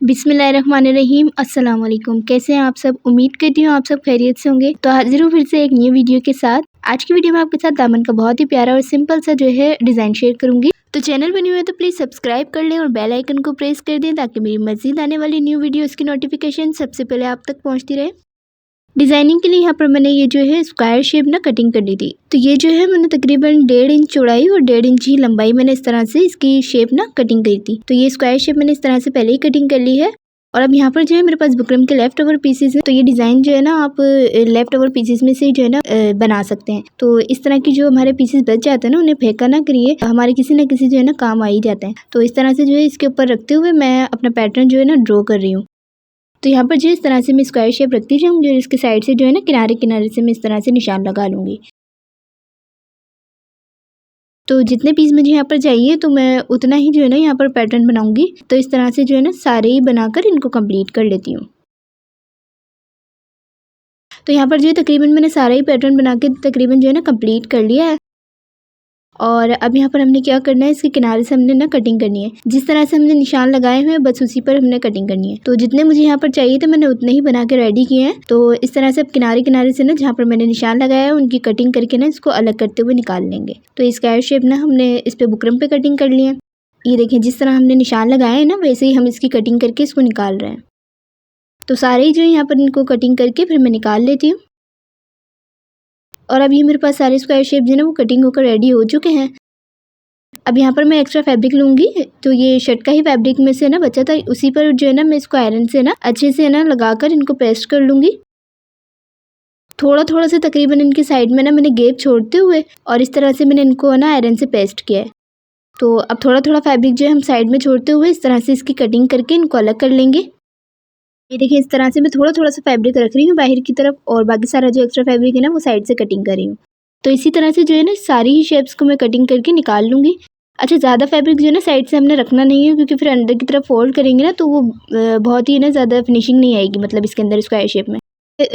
बिस्मिल्लाहिर्रहमानिर्रहीम। अस्सलाम वालेकुम। कैसे हैं आप सब? उम्मीद करती हूँ आप सब खैरियत से होंगे। तो हाजिर हूँ फिर से एक न्यू वीडियो के साथ। आज की वीडियो में आपके साथ दामन का बहुत ही प्यारा और सिंपल सा जो है डिज़ाइन शेयर करूंगी। तो चैनल बने हुए तो प्लीज़ सब्सक्राइब कर लें और बेल आइकन को प्रेस कर दें ताकि मेरी मज़ीद आने वाली न्यू वीडियोज़ की नोटिफिकेशन सबसे पहले आप तक पहुँचती रहे। डिज़ाइनिंग के लिए यहाँ पर मैंने ये जो है स्क्वायर शेप ना कटिंग कर ली थी। तो ये जो है मैंने तकरीबन 1.5 इंच चौड़ाई और 1.5 इंच ही लंबाई मैंने इस तरह से इसकी शेप ना कटिंग करी थी। तो ये स्क्वायर शेप मैंने इस तरह से पहले ही कटिंग कर ली है। और अब यहाँ पर जो है मेरे पास बुकरम के लेफ्ट ओवर पीसेस है। तो ये डिज़ाइन जो है ना आप लेफ्ट ओवर पीसेस में से जो है ना बना सकते हैं। तो इस तरह की जो हमारे पीसेस बच जाते हैं ना उन्हें फेंका ना करिए, हमारे किसी ना किसी जो है ना काम आ ही जाते हैं। तो इस तरह से जो है इसके ऊपर रखते हुए मैं अपना पैटर्न जो है ना ड्रॉ कर रही हूँ। तो यहाँ पर जो इस तरह से मैं स्क्वायर शेप रखती जाऊँगी और इसके साइड से जो है ना किनारे किनारे से मैं इस तरह से निशान लगा लूँगी। तो जितने पीस मुझे यहाँ पर चाहिए तो मैं उतना ही जो है ना यहाँ पर पैटर्न बनाऊँगी। तो इस तरह से जो है ना सारे ही बनाकर इनको कंप्लीट कर लेती हूँ। तो यहाँ पर जो है तकरीबन मैंने सारा ही पैटर्न बना के तकरीबन जो है ना कंप्लीट कर लिया है। और अब यहाँ पर हमने क्या करना है, इसके किनारे से हमने ना कटिंग करनी है। जिस तरह से हमने निशान लगाए हुए हैं बस उसी पर हमने कटिंग करनी है। तो जितने मुझे यहाँ पर चाहिए थे मैंने उतने ही बना के रेडी किए हैं। तो इस तरह से अब किनारे किनारे से ना जहाँ पर मैंने निशान लगाया है उनकी कटिंग करके ना इसको अलग करते हुए निकाल लेंगे। तो इस स्क्वायर शेप ना हमने इस पर बुकरम पे कटिंग कर ली है। ये देखिए जिस तरह हमने निशान लगाए हैं ना वैसे ही हम इसकी कटिंग करके इसको निकाल रहे हैं। तो सारे ही जो है यहाँ पर इनको कटिंग करके फिर मैं निकाल लेती हूँ। और अब ये मेरे पास सारे स्क्वायर शेप जो है ना वो कटिंग होकर रेडी हो चुके हैं। अब यहाँ पर मैं एक्स्ट्रा फैब्रिक लूँगी। तो ये शर्ट का ही फैब्रिक में से ना बचा था, उसी पर जो है ना मैं इसको आयरन से ना अच्छे से ना लगाकर इनको पेस्ट कर लूँगी। थोड़ा थोड़ा से तकरीबन इनकी साइड में ना मैंने गैप छोड़ते हुए और इस तरह से मैंने इनको ना आयरन से पेस्ट किया है। तो अब थोड़ा थोड़ा फैब्रिक जो है हम साइड में छोड़ते हुए इस तरह से इसकी कटिंग करके इनको अलग कर लेंगे। ये देखिए इस तरह से मैं थोड़ा थोड़ा सा फैब्रिक रख रही हूँ बाहर की तरफ और बाकी सारा जो एक्स्ट्रा फैब्रिक है ना वो साइड से कटिंग कर रही हूँ। तो इसी तरह से जो है ना सारी ही शेप्स को मैं कटिंग करके निकाल लूँगी। अच्छा, ज़्यादा फैब्रिक जो है ना साइड से हमने रखना नहीं है क्योंकि फिर अंदर की तरफ फोल्ड करेंगे ना तो वो बहुत ही ना ज़्यादा फिनिशिंग नहीं आएगी, मतलब इसके अंदर स्क्वायर शेप में।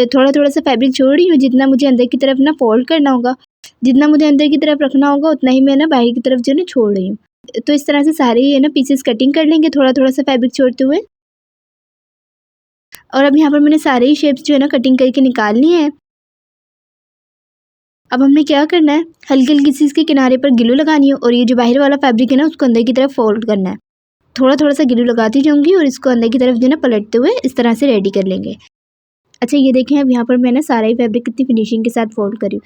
थोड़ा थोड़ा सा फैब्रिक छोड़ रही हूँ, जितना मुझे अंदर की तरफ ना फोल्ड करना होगा, जितना मुझे अंदर की तरफ रखना होगा उतना ही मैं ना बाहर की तरफ जो है ना छोड़ रही हूँ। तो इस तरह से सारे ही है ना पीसेस कटिंग कर लेंगे थोड़ा थोड़ा सा फैब्रिक छोड़ते हुए। और अब यहाँ पर मैंने सारे ही शेप्स जो है ना कटिंग करके निकाल लिए हैं। अब हमने क्या करना है, हल्की हल्की सी इसके किनारे पर ग्लू लगानी है और ये जो बाहर वाला फैब्रिक है ना उसको अंदर की तरफ फोल्ड करना है। थोड़ा थोड़ा सा ग्लू लगाती जाऊंगी और इसको अंदर की तरफ जो है ना पलटते हुए इस तरह से रेडी कर लेंगे। अच्छा, ये देखें अब यहाँ पर मैंने सारा ही फैब्रिक कितनी फिनिशिंग के साथ फोल्ड करी।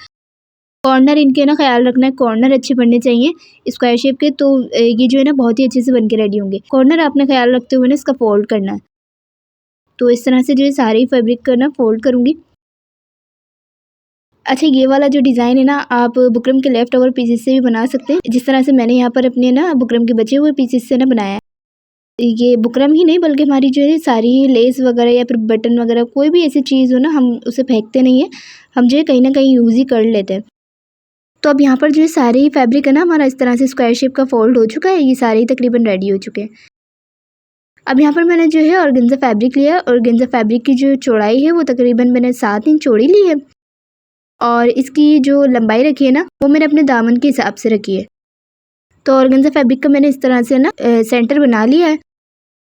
कॉर्नर इनके ना ख्याल रखना है, कॉर्नर अच्छे बनने चाहिए स्क्वायर शेप के, तो ये जो है ना बहुत ही अच्छे से बन के रेडी होंगे। कॉर्नर आपने ख्याल रखते हुए ना इसका फोल्ड करना है। तो इस तरह से जो है सारे ही फैब्रिक का ना फोल्ड करूँगी। अच्छा, ये वाला जो डिज़ाइन है ना आप बुकरम के लेफ्ट ओवर पीसेस से भी बना सकते हैं, जिस तरह से मैंने यहाँ पर अपने ना बुकरम के बचे हुए पीसेस से ना बनाया है। ये बुकरम ही नहीं बल्कि हमारी जो है सारी लेस वगैरह या फिर बटन वगैरह कोई भी ऐसी चीज़ हो ना हम उसे फेंकते नहीं है, हम जो है कहीं ना कहीं यूज़ ही कर लेते हैं। तो अब यहाँ पर जो है सारे ही फैब्रिक है ना हमारा इस तरह से स्क्वायर शेप का फोल्ड हो चुका है, ये सारे ही तकरीबन रेडी हो चुके हैं। अब यहाँ पर मैंने जो है ऑर्गेन्जा फैब्रिक लिया है। ऑर्गेन्जा फैब्रिक की जो चौड़ाई है वो तकरीबन मैंने 7 इंच चौड़ी ली है और इसकी जो लंबाई रखी है ना वो मैंने अपने दामन के हिसाब से रखी है। तो ऑर्गेन्जा फैब्रिक का मैंने इस तरह से ना सेंटर बना लिया है।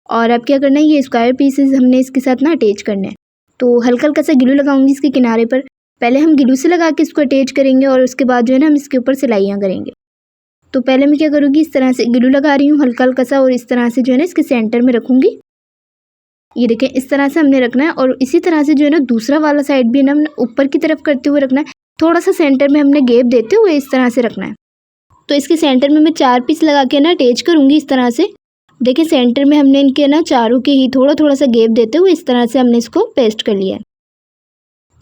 और अब क्या करना है, ये स्क्वायर पीसेस हमने इसके साथ ना अटैच करने हैं। तो हल्का हल्का सा ग्लू लगाऊंगी इसके किनारे पर। पहले हम ग्लू से लगा के इसको अटैच करेंगे और उसके बाद जो है ना हम इसके ऊपर सिलाइयाँ करेंगे। तो पहले मैं क्या करूँगी, इस तरह से ग्लू लगा रही हूँ हल्का हल्का सा और इस तरह से जो है ना इसके सेंटर में रखूँगी। ये देखें इस तरह से हमने रखना है और इसी तरह से जो है ना दूसरा वाला साइड भी ना हमने ऊपर की तरफ करते हुए रखना है। थोड़ा सा सेंटर में हमने गैप देते हुए इस तरह से रखना है। तो इसके सेंटर में मैं 4 पीस लगा के ना अटैच करूँगी इस तरह से। देखिए सेंटर में हमने इनके ना चारों के ही थोड़ा थोड़ा सा गैप देते हुए इस तरह से हमने इसको पेस्ट कर लिया है।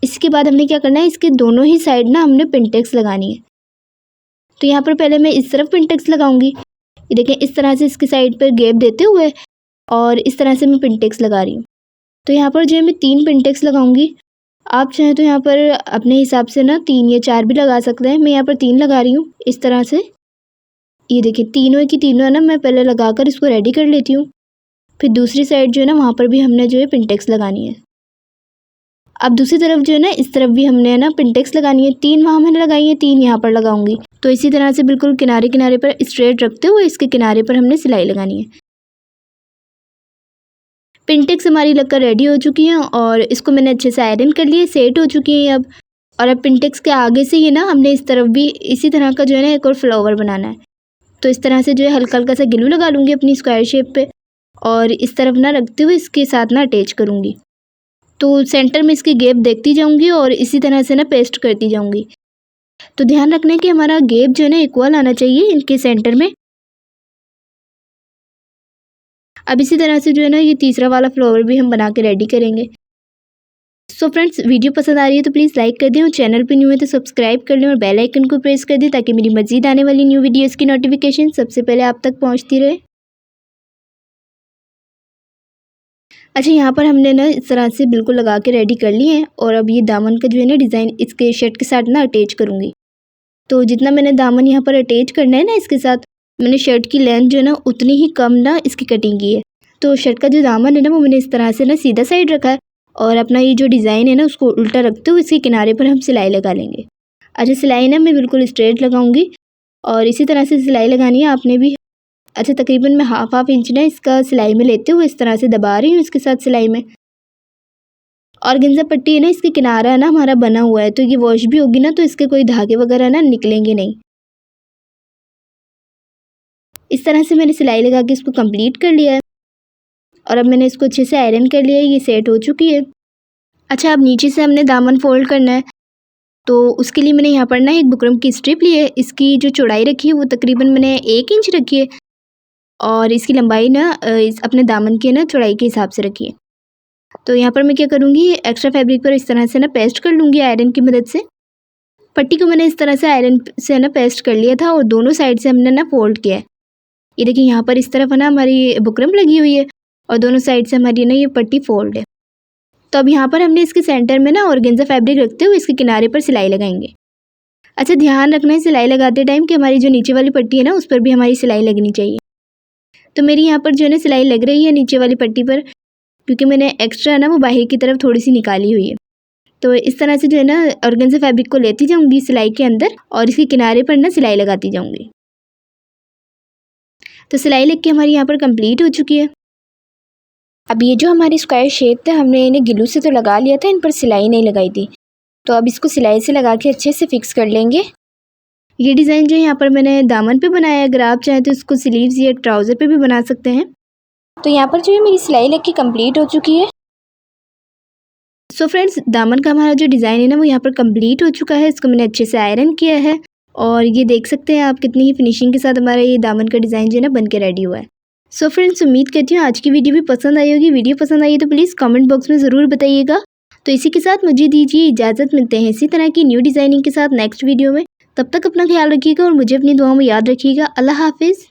इसके बाद हमने क्या करना है, इसके दोनों ही साइड ना हमने पिनटेक्स लगानी है। तो यहाँ पर पहले मैं इस तरफ पिनटेक्स लगाऊंगी। ये देखें इस तरह से इसकी साइड पर गैप देते हुए और इस तरह से मैं पिनटेक्स लगा रही हूँ। तो यहाँ पर जो है मैं 3 पिनटेक्स लगाऊंगी। आप चाहें तो यहाँ पर अपने हिसाब से ना 3 या 4 भी लगा सकते हैं। मैं यहाँ पर 3 लगा रही हूँ इस तरह से। ये देखिए तीनों की तीनों है ना मैं पहले लगाकर इसको रेडी कर लेती हूँ। फिर दूसरी साइड जो है ना वहाँ पर भी हमने जो है पिनटेक्स लगानी है। अब दूसरी तरफ जो है ना इस तरफ भी हमने ना पिनटेक्स लगानी है। 3 वहाँ मैंने लगाई है, 3 यहाँ पर लगाऊंगी। तो इसी तरह से बिल्कुल किनारे किनारे पर स्ट्रेट रखते हुए इसके किनारे पर हमने सिलाई लगानी है। पिनटेक्स हमारी लगकर रेडी हो चुकी हैं और इसको मैंने अच्छे से आयरन कर लिया, सेट हो चुकी हैं अब। और अब पिनटेक्स के आगे से ये ना हमने इस तरफ भी इसी तरह का जो है ना एक और फ्लावर बनाना है। तो इस तरह से जो है हल्का हल्का सा ग्लू लगा लूँगी अपनी स्क्वायर शेप पे और इस तरफ ना रखते हुए इसके साथ ना अटैच करूँगी। तो सेंटर में इसकी गैप देखती जाऊँगी और इसी तरह से ना पेस्ट करती जाऊँगी। तो ध्यान रखना है कि हमारा गैप जो है ना इक्वल आना चाहिए इनके सेंटर में। अब इसी तरह से जो है ना ये तीसरा वाला फ्लावर भी हम बना के रेडी करेंगे। सो फ्रेंड्स, वीडियो पसंद आ रही है तो प्लीज़ लाइक कर दें और चैनल पे न्यू है तो सब्सक्राइब कर लें और बेल आइकन को प्रेस कर दें ताकि मेरी मज़ीद आने वाली न्यू वीडियोस की नोटिफिकेशन सबसे पहले आप तक पहुंचती रहे। अच्छा, यहाँ पर हमने ना इस तरह से बिल्कुल लगा के रेडी कर लिए हैं और अब ये दामन का जो है ना डिज़ाइन इसके शर्ट के साथ ना अटैच करूँगी। तो जितना मैंने दामन यहाँ पर अटैच करना है ना इसके साथ, मैंने शर्ट की लेंथ जो है ना उतनी ही कम ना इसकी कटिंग की है। तो शर्ट का जो दामन है ना वो मैंने इस तरह से ना सीधा साइड रखा है और अपना ये जो डिज़ाइन है ना उसको उल्टा रखते हुए इसके किनारे पर हम सिलाई लगा लेंगे। अच्छा, सिलाई ना मैं बिल्कुल स्ट्रेट लगाऊंगी और इसी तरह से सिलाई लगानी है आपने भी। अच्छा, तकरीबन मैं हाफ इंच ना इसका सिलाई में लेते हुए इस तरह से दबा रही हूँ इसके साथ सिलाई में। ऑर्गेन्जा पट्टी है ना इसके किनारा है ना हमारा बना हुआ है, तो ये वॉश भी होगी ना तो इसके कोई धागे वगैरह ना निकलेंगे नहीं। इस तरह से मैंने सिलाई लगा के इसको कंप्लीट कर लिया है और अब मैंने इसको अच्छे से आयरन कर लिया है, ये सेट हो चुकी है। अच्छा, अब नीचे से हमने दामन फोल्ड करना है तो उसके लिए मैंने यहाँ पर ना एक बुकरम की स्ट्रिप ली है। इसकी जो चौड़ाई रखी है वो तकरीबन मैंने 1 इंच रखी है और इसकी लंबाई ना अपने दामन की ना चौड़ाई के हिसाब से रखी है। तो यहाँ पर मैं क्या करूँगी, एक्स्ट्रा फैब्रिक पर इस तरह से ना पेस्ट कर लूँगी आयरन की मदद से। पट्टी को मैंने इस तरह से आयरन से ना पेस्ट कर लिया था और दोनों साइड से हमने ना फोल्ड किया है। ये देखिए यहाँ पर इस तरफ है ना हमारी बुकरम लगी हुई है और दोनों साइड से हमारी ना ये पट्टी फोल्ड है। तो अब यहाँ पर हमने इसके सेंटर में ना ऑर्गेन्जा फैब्रिक रखते हुए इसके किनारे पर सिलाई लगाएंगे। अच्छा, ध्यान रखना है सिलाई लगाते टाइम कि हमारी जो नीचे वाली पट्टी है ना उस पर भी हमारी सिलाई लगनी चाहिए। तो मेरी यहाँ पर जो है ना सिलाई लग रही है नीचे वाली पट्टी पर, क्योंकि मैंने एक्स्ट्रा ना वो बाहर की तरफ थोड़ी सी निकाली हुई है। तो इस तरह से जो है ना ऑर्गेन्जा फैब्रिक को लेती जाऊँगी सिलाई के अंदर और इसके किनारे पर ना सिलाई लगाती जाऊँगी। तो सिलाई लग के हमारी यहाँ पर कंप्लीट हो चुकी है। अब ये जो हमारी स्क्वायर शेप था हमने इन्हें ग्लू से तो लगा लिया था, इन पर सिलाई नहीं लगाई थी। तो अब इसको सिलाई से लगा के अच्छे से फिक्स कर लेंगे। ये डिज़ाइन जो है यहाँ पर मैंने दामन पे बनाया है, अगर आप चाहें तो इसको स्लीव्स या ट्राउज़र पे भी बना सकते हैं। तो यहाँ पर जो है मेरी सिलाई लग के कंप्लीट हो चुकी है। सो फ्रेंड्स, दामन का हमारा जो डिज़ाइन है ना वो यहाँ पर कंप्लीट हो चुका है। इसको मैंने अच्छे से आयरन किया है और ये देख सकते हैं आप कितनी ही फिनिशिंग के साथ हमारा ये दामन का डिज़ाइन जो है ना बन के रेडी हुआ है। सो फ्रेंड्स, उम्मीद करती हूँ आज की वीडियो भी पसंद आई होगी। वीडियो पसंद आई है तो प्लीज़ कमेंट बॉक्स में ज़रूर बताइएगा। तो इसी के साथ मुझे दीजिए इजाज़त, मिलते हैं इसी तरह की न्यू डिज़ाइनिंग के साथ नेक्स्ट वीडियो में। तब तक अपना ख्याल रखिएगा और मुझे अपनी दुआओं में याद रखिएगा। अल्लाह हाफिज़।